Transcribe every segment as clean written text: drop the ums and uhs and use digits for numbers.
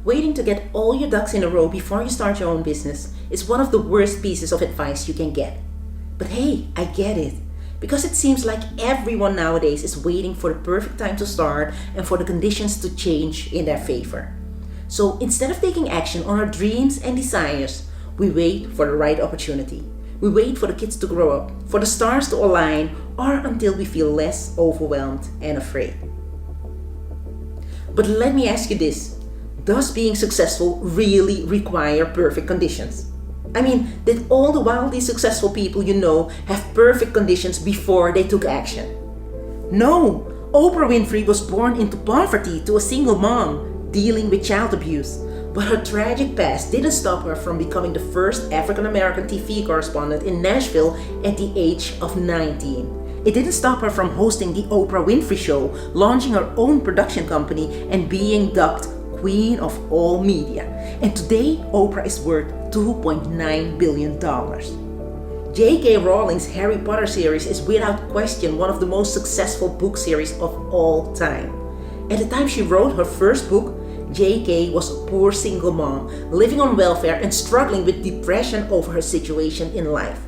Waiting to get all your ducks in a row before you start your own business is one of the worst pieces of advice you can get. But hey, I get it. Because it seems like everyone nowadays is waiting for the perfect time to start and for the conditions to change in their favor. So instead of taking action on our dreams and desires, we wait for the right opportunity. We wait for the kids to grow up, for the stars to align, or until we feel less overwhelmed and afraid. But let me ask you this. Does being successful really require perfect conditions? I mean, did all the wildly successful people you know have perfect conditions before they took action? No! Oprah Winfrey was born into poverty to a single mom dealing with child abuse. But her tragic past didn't stop her from becoming the first African American TV correspondent in Nashville at the age of 19. It didn't stop her from hosting the Oprah Winfrey Show, launching her own production company, and being dubbed Queen of all media. And today, Oprah is worth $2.9 billion. J.K. Rowling's Harry Potter series is without question one of the most successful book series of all time. At the time she wrote her first book, J.K. was a poor single mom, living on welfare and struggling with depression over her situation in life.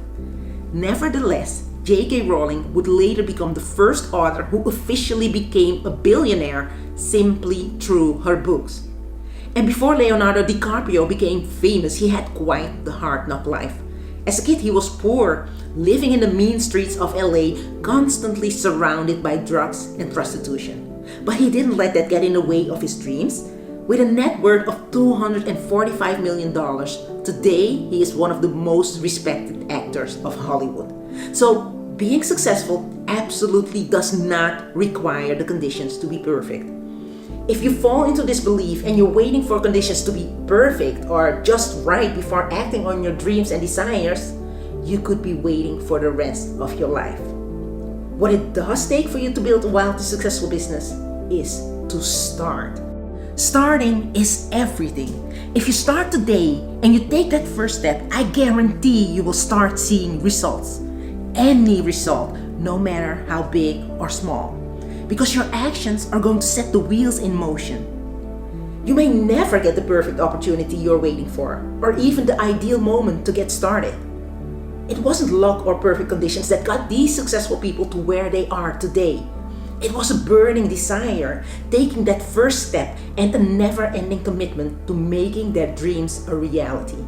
Nevertheless, J.K. Rowling would later become the first author who officially became a billionaire simply through her books. And before Leonardo DiCaprio became famous, he had quite the hard-knock life. As a kid, he was poor, living in the mean streets of LA, constantly surrounded by drugs and prostitution. But he didn't let that get in the way of his dreams. With a net worth of $245 million, today he is one of the most respected actors of Hollywood. So, being successful absolutely does not require the conditions to be perfect. If you fall into this belief and you're waiting for conditions to be perfect or just right before acting on your dreams and desires, you could be waiting for the rest of your life. What it does take for you to build a wildly successful business is to start. Starting is everything. If you start today and you take that first step, I guarantee you will start seeing results. Any result, no matter how big or small. Because your actions are going to set the wheels in motion. You may never get the perfect opportunity you're waiting for, or even the ideal moment to get started. It wasn't luck or perfect conditions that got these successful people to where they are today. It was a burning desire, taking that first step and a never-ending commitment to making their dreams a reality.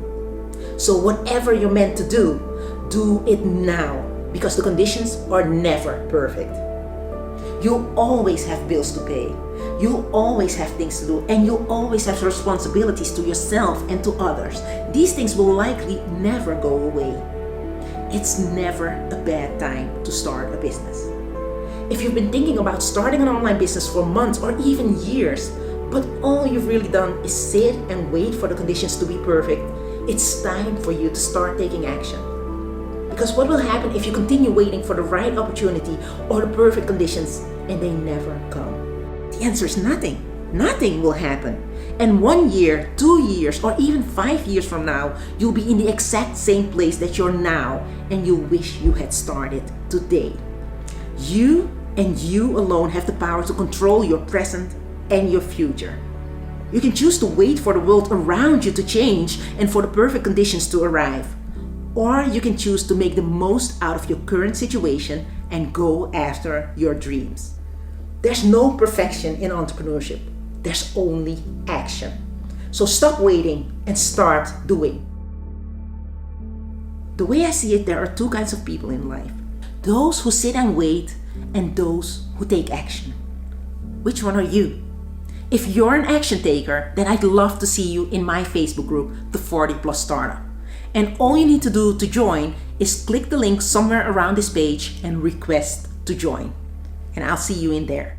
So whatever you're meant to do it now, because the conditions are never perfect. You'll always have bills to pay. You'll always have things to do, and you'll always have responsibilities to yourself and to others. These things will likely never go away. It's never a bad time to start a business. If you've been thinking about starting an online business for months or even years, but all you've really done is sit and wait for the conditions to be perfect, it's time for you to start taking action. Because what will happen if you continue waiting for the right opportunity or the perfect conditions and they never come? The answer is nothing. Nothing will happen. And 1 year, 2 years, or even 5 years from now, you'll be in the exact same place that you're now, and you'll wish you had started today. You and you alone have the power to control your present and your future. You can choose to wait for the world around you to change and for the perfect conditions to arrive. Or you can choose to make the most out of your current situation and go after your dreams. There's no perfection in entrepreneurship. There's only action. So stop waiting and start doing. The way I see it, there are two kinds of people in life. Those who sit and wait and those who take action. Which one are you? If you're an action taker, then I'd love to see you in my Facebook group, The 40 Plus Startup. And all you need to do to join is click the link somewhere around this page and request to join. And I'll see you in there.